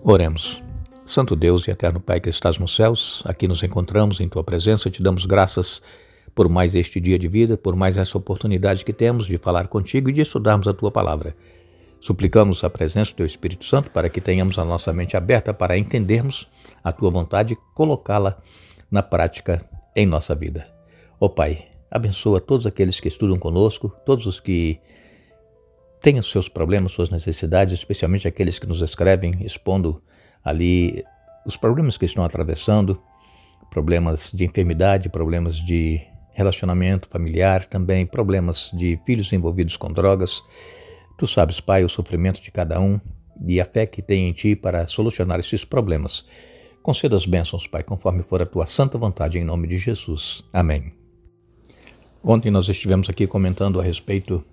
Oremos. Santo Deus e eterno Pai que estás nos céus, aqui nos encontramos em Tua presença, te damos graças por mais este dia de vida, por mais essa oportunidade que temos de falar contigo e de estudarmos a Tua palavra. Suplicamos a presença do Teu Espírito Santo para que tenhamos a nossa mente aberta para entendermos a Tua vontade e colocá-la na prática em nossa vida. Ó Pai, abençoa todos aqueles que estudam conosco, todos os que têm os seus problemas, suas necessidades, especialmente aqueles que nos escrevem, expondo ali os problemas que estão atravessando, problemas de enfermidade, problemas de relacionamento familiar, também problemas de filhos envolvidos com drogas. Tu sabes, Pai, o sofrimento de cada um e a fé que tem em Ti para solucionar esses problemas. Conceda as bênçãos, Pai, conforme for a Tua santa vontade, em nome de Jesus. Amém. Ontem nós estivemos aqui comentando a respeito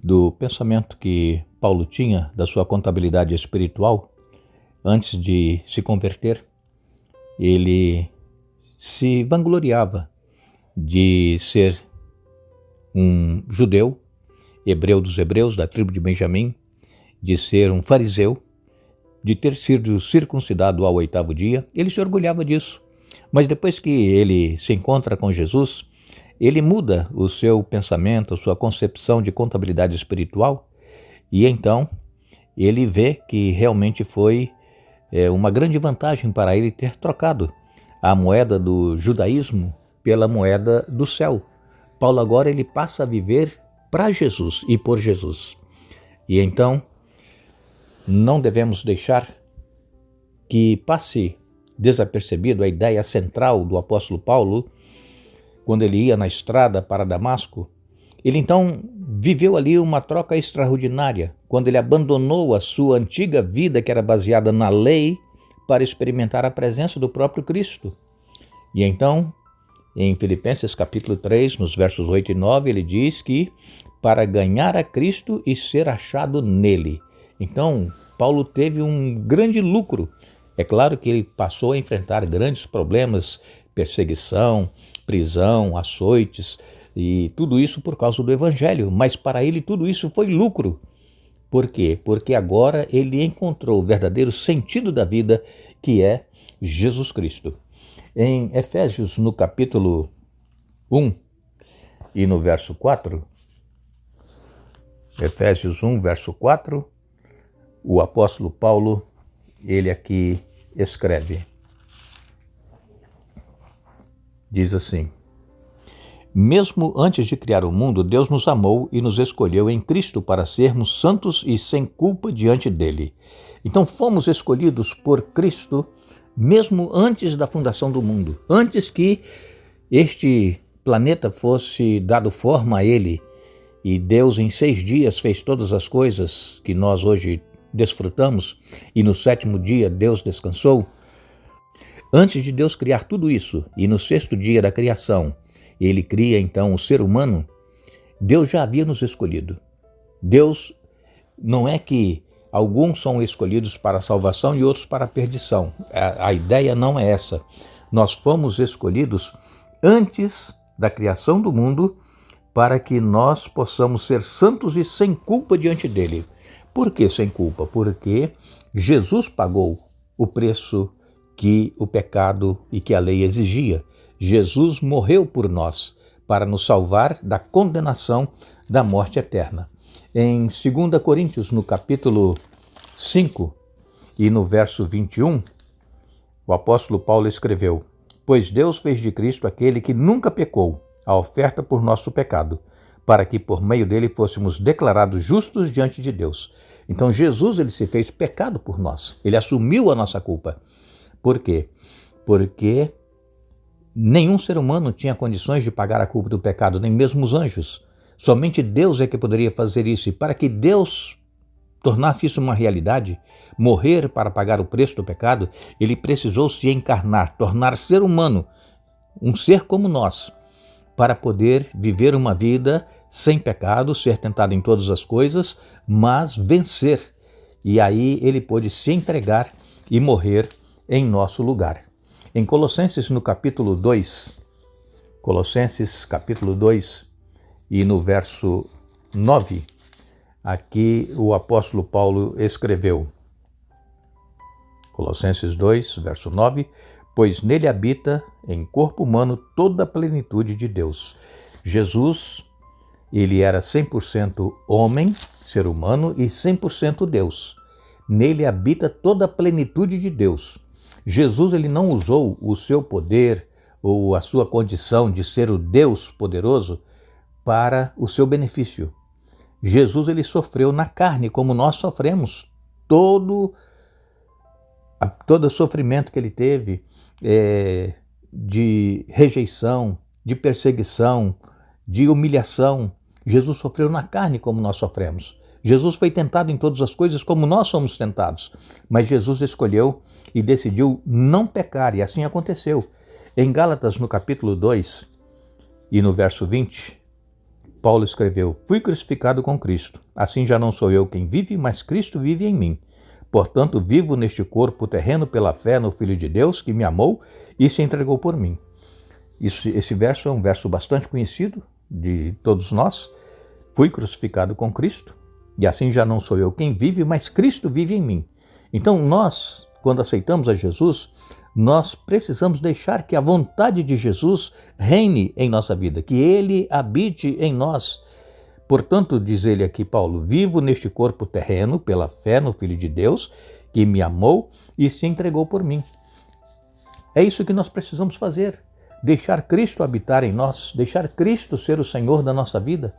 do pensamento que Paulo tinha da sua contabilidade espiritual antes de se converter. Ele se vangloriava de ser um judeu, hebreu dos hebreus, da tribo de Benjamim, de ser um fariseu, de ter sido circuncidado ao 8º dia. Ele se orgulhava disso. Mas depois que ele se encontra com Jesus, ele muda o seu pensamento, a sua concepção de contabilidade espiritual, e então ele vê que realmente foi uma grande vantagem para ele ter trocado a moeda do judaísmo pela moeda do céu. Paulo agora ele passa a viver para Jesus e por Jesus. E então não devemos deixar que passe desapercebido a ideia central do apóstolo Paulo. Quando ele ia na estrada para Damasco, ele então viveu ali uma troca extraordinária, quando ele abandonou a sua antiga vida que era baseada na lei para experimentar a presença do próprio Cristo. E então, em Filipenses capítulo 3, nos versos 8 e 9, ele diz que para ganhar a Cristo e ser achado nele. Então, Paulo teve um grande lucro. É claro que ele passou a enfrentar grandes problemas, perseguição, prisão, açoites e tudo isso por causa do Evangelho. Mas para ele tudo isso foi lucro. Por quê? Porque agora ele encontrou o verdadeiro sentido da vida, que é Jesus Cristo. Em Efésios, no capítulo 1 e no verso 4, Efésios 1, verso 4, o apóstolo Paulo, ele aqui escreve. Diz assim: mesmo antes de criar o mundo, Deus nos amou e nos escolheu em Cristo para sermos santos e sem culpa diante dele. Então fomos escolhidos por Cristo mesmo antes da fundação do mundo, antes que este planeta fosse dado forma a ele, e Deus em 6 dias fez todas as coisas que nós hoje desfrutamos, e no 7º dia Deus descansou. Antes de Deus criar tudo isso, e no 6º dia da criação, ele cria então o ser humano, Deus já havia nos escolhido. Deus não é que alguns são escolhidos para a salvação e outros para a perdição. A ideia não é essa. Nós fomos escolhidos antes da criação do mundo para que nós possamos ser santos e sem culpa diante dele. Por que sem culpa? Porque Jesus pagou o preço que o pecado e que a lei exigia. Jesus morreu por nós para nos salvar da condenação da morte eterna. Em 2 Coríntios, no capítulo 5 e no verso 21, o apóstolo Paulo escreveu: pois Deus fez de Cristo aquele que nunca pecou, a oferta por nosso pecado, para que por meio dele fôssemos declarados justos diante de Deus. Então Jesus ele se fez pecado por nós, ele assumiu a nossa culpa. Por quê? Porque nenhum ser humano tinha condições de pagar a culpa do pecado, nem mesmo os anjos. Somente Deus é que poderia fazer isso. E para que Deus tornasse isso uma realidade, morrer para pagar o preço do pecado, ele precisou se encarnar, tornar ser humano, um ser como nós, para poder viver uma vida sem pecado, ser tentado em todas as coisas, mas vencer. E aí ele pôde se entregar e morrer em nosso lugar. Em Colossenses, no capítulo 2, Colossenses, capítulo 2, e no verso 9, aqui o apóstolo Paulo escreveu: Colossenses 2, verso 9, pois nele habita em corpo humano toda a plenitude de Deus. Jesus, ele era 100% homem, ser humano, e 100% Deus. Nele habita toda a plenitude de Deus. Jesus, ele não usou o seu poder ou a sua condição de ser o Deus poderoso para o seu benefício. Jesus, ele sofreu na carne, como nós sofremos. Todo sofrimento que ele teve de rejeição, de perseguição, de humilhação, Jesus sofreu na carne como nós sofremos. Jesus foi tentado em todas as coisas como nós somos tentados, mas Jesus escolheu e decidiu não pecar, e assim aconteceu. Em Gálatas, no capítulo 2 e no verso 20, Paulo escreveu: fui crucificado com Cristo, assim já não sou eu quem vive, mas Cristo vive em mim. Portanto, vivo neste corpo terreno pela fé no Filho de Deus, que me amou e se entregou por mim. Esse verso é um verso bastante conhecido de todos nós. Fui crucificado com Cristo, e assim já não sou eu quem vive, mas Cristo vive em mim. Então nós, quando aceitamos a Jesus, nós precisamos deixar que a vontade de Jesus reine em nossa vida, que Ele habite em nós. Portanto, diz ele aqui, Paulo, vivo neste corpo terreno pela fé no Filho de Deus, que me amou e se entregou por mim. É isso que nós precisamos fazer, deixar Cristo habitar em nós, deixar Cristo ser o Senhor da nossa vida.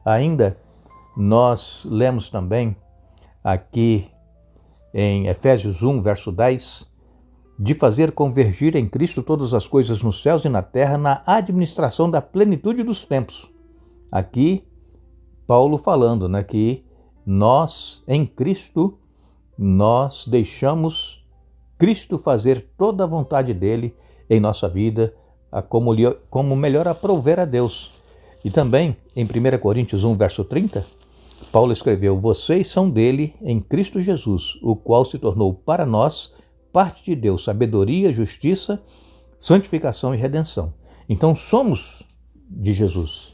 Ainda nós lemos também aqui em Efésios 1, verso 10, de fazer convergir em Cristo todas as coisas nos céus e na terra, na administração da plenitude dos tempos. Aqui, Paulo falando, que nós, em Cristo, nós deixamos Cristo fazer toda a vontade dele em nossa vida, como melhor aprouver a Deus. E também, em 1 Coríntios 1, verso 30, Paulo escreveu: vocês são dele em Cristo Jesus, o qual se tornou para nós parte de Deus, sabedoria, justiça, santificação e redenção. Então somos de Jesus.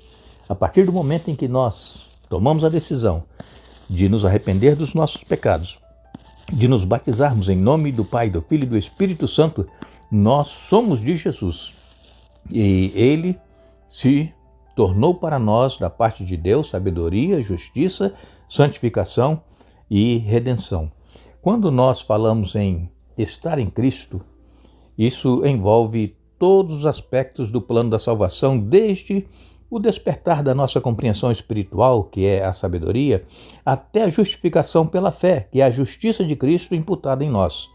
A partir do momento em que nós tomamos a decisão de nos arrepender dos nossos pecados, de nos batizarmos em nome do Pai, do Filho e do Espírito Santo, nós somos de Jesus. E ele se tornou para nós, da parte de Deus, sabedoria, justiça, santificação e redenção. Quando nós falamos em estar em Cristo, isso envolve todos os aspectos do plano da salvação, desde o despertar da nossa compreensão espiritual, que é a sabedoria, até a justificação pela fé, que é a justiça de Cristo imputada em nós.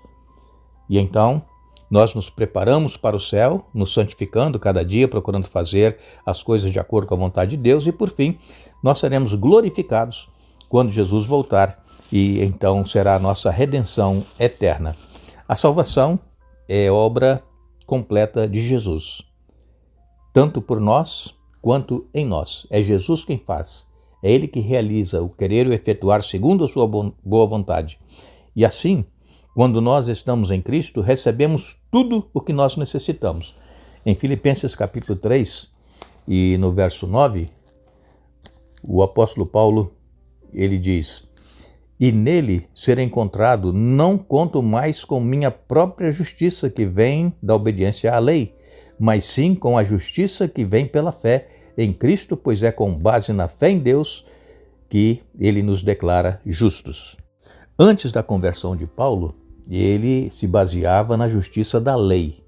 E então, nós nos preparamos para o céu, nos santificando cada dia, procurando fazer as coisas de acordo com a vontade de Deus, e por fim, nós seremos glorificados quando Jesus voltar, e então será a nossa redenção eterna. A salvação é obra completa de Jesus, tanto por nós quanto em nós. É Jesus quem faz. É Ele que realiza o querer e o efetuar segundo a sua boa vontade. E assim, quando nós estamos em Cristo, recebemos tudo o que nós necessitamos. Em Filipenses capítulo 3 e no verso 9, o apóstolo Paulo, ele diz: e nele ser encontrado, não conto mais com minha própria justiça que vem da obediência à lei, mas sim com a justiça que vem pela fé em Cristo, pois é com base na fé em Deus que ele nos declara justos. Antes da conversão de Paulo, ele se baseava na justiça da lei.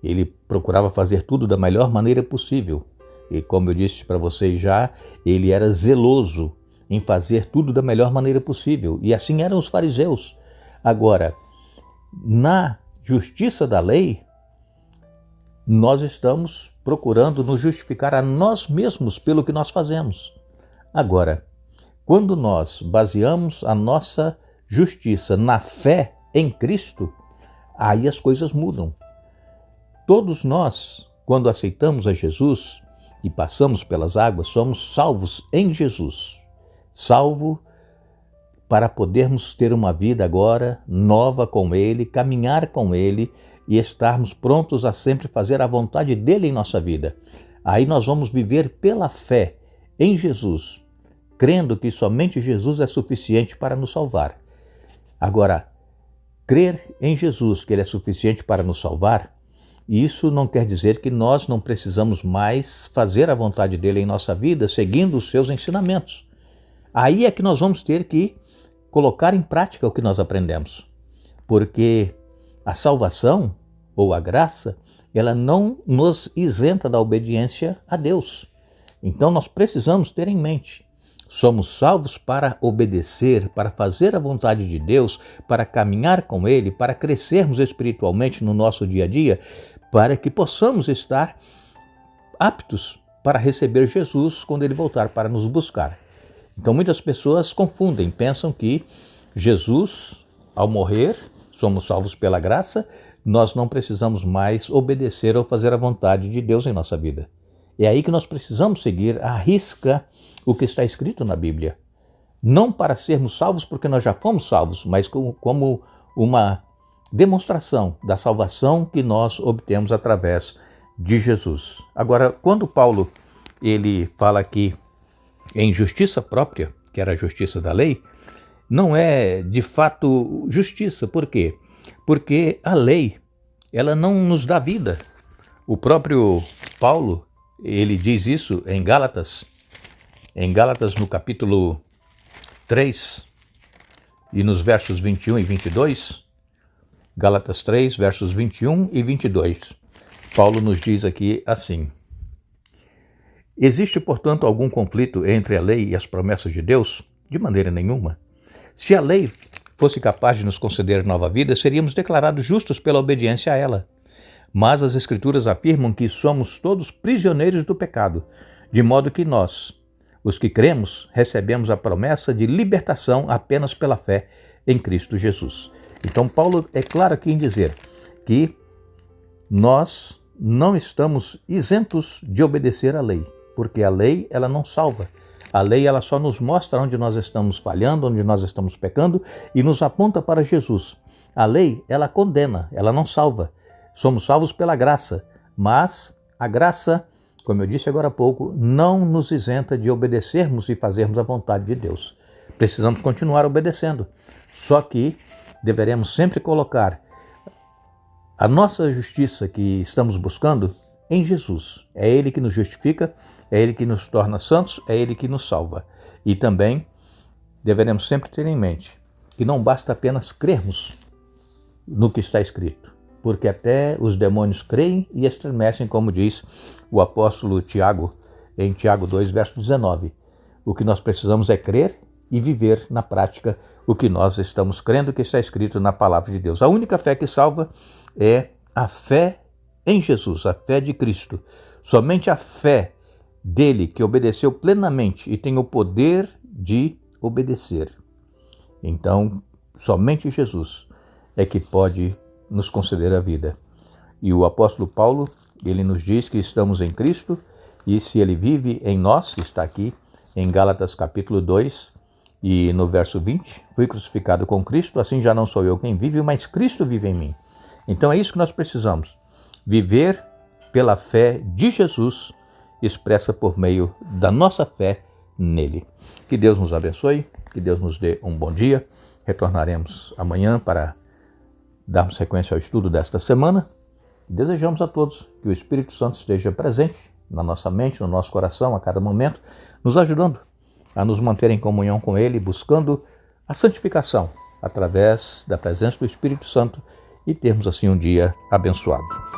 Ele procurava fazer tudo da melhor maneira possível. E como eu disse para vocês já, ele era zeloso em fazer tudo da melhor maneira possível. E assim eram os fariseus. Agora, na justiça da lei, nós estamos procurando nos justificar a nós mesmos pelo que nós fazemos. Agora, quando nós baseamos a nossa justiça na fé em Cristo, aí as coisas mudam. Todos nós, quando aceitamos a Jesus e passamos pelas águas, somos salvos em Jesus. Salvo para podermos ter uma vida agora nova com Ele, caminhar com Ele e estarmos prontos a sempre fazer a vontade dEle em nossa vida. Aí nós vamos viver pela fé em Jesus, crendo que somente Jesus é suficiente para nos salvar. Agora, crer em Jesus, que Ele é suficiente para nos salvar, isso não quer dizer que nós não precisamos mais fazer a vontade dele em nossa vida, seguindo os seus ensinamentos. Aí é que nós vamos ter que colocar em prática o que nós aprendemos, porque a salvação ou a graça, ela não nos isenta da obediência a Deus. Então nós precisamos ter em mente, somos salvos para obedecer, para fazer a vontade de Deus, para caminhar com Ele, para crescermos espiritualmente no nosso dia a dia, para que possamos estar aptos para receber Jesus quando Ele voltar para nos buscar. Então muitas pessoas confundem, pensam que Jesus, ao morrer, somos salvos pela graça, nós não precisamos mais obedecer ou fazer a vontade de Deus em nossa vida. É aí que nós precisamos seguir à risca o que está escrito na Bíblia. Não para sermos salvos porque nós já fomos salvos, mas como uma demonstração da salvação que nós obtemos através de Jesus. Agora, quando Paulo ele fala aqui em justiça própria, que era a justiça da lei, não é de fato justiça. Por quê? Porque a lei, ela não nos dá vida. O próprio Paulo, ele diz isso em Gálatas no capítulo 3 e nos versos 21 e 22, Gálatas 3, versos 21 e 22, Paulo nos diz aqui assim: existe, portanto, algum conflito entre a lei e as promessas de Deus? De maneira nenhuma. Se a lei fosse capaz de nos conceder nova vida, seríamos declarados justos pela obediência a ela. Mas as Escrituras afirmam que somos todos prisioneiros do pecado, de modo que nós, os que cremos, recebemos a promessa de libertação apenas pela fé em Cristo Jesus. Então Paulo é claro aqui em dizer que nós não estamos isentos de obedecer à lei, porque a lei ela não salva. A lei ela só nos mostra onde nós estamos falhando, onde nós estamos pecando e nos aponta para Jesus. A lei ela condena, ela não salva. Somos salvos pela graça, mas a graça, como eu disse agora há pouco, não nos isenta de obedecermos e fazermos a vontade de Deus. Precisamos continuar obedecendo, só que deveremos sempre colocar a nossa justiça que estamos buscando em Jesus. É Ele que nos justifica, é Ele que nos torna santos, é Ele que nos salva. E também deveremos sempre ter em mente que não basta apenas crermos no que está escrito, porque até os demônios creem e estremecem, como diz o apóstolo Tiago, em Tiago 2, verso 19. O que nós precisamos é crer e viver na prática o que nós estamos crendo que está escrito na palavra de Deus. A única fé que salva é a fé em Jesus, a fé de Cristo. Somente a fé dele que obedeceu plenamente e tem o poder de obedecer. Então, somente Jesus é que pode nos conceder a vida. E o apóstolo Paulo, ele nos diz que estamos em Cristo e se ele vive em nós, está aqui em Gálatas capítulo 2 e no verso 20, fui crucificado com Cristo, assim já não sou eu quem vive, mas Cristo vive em mim. Então é isso que nós precisamos, viver pela fé de Jesus, expressa por meio da nossa fé nele. Que Deus nos abençoe, que Deus nos dê um bom dia. Retornaremos amanhã para darmos sequência ao estudo desta semana. Desejamos a todos que o Espírito Santo esteja presente na nossa mente, no nosso coração, a cada momento, nos ajudando a nos manter em comunhão com Ele, buscando a santificação através da presença do Espírito Santo e termos assim um dia abençoado.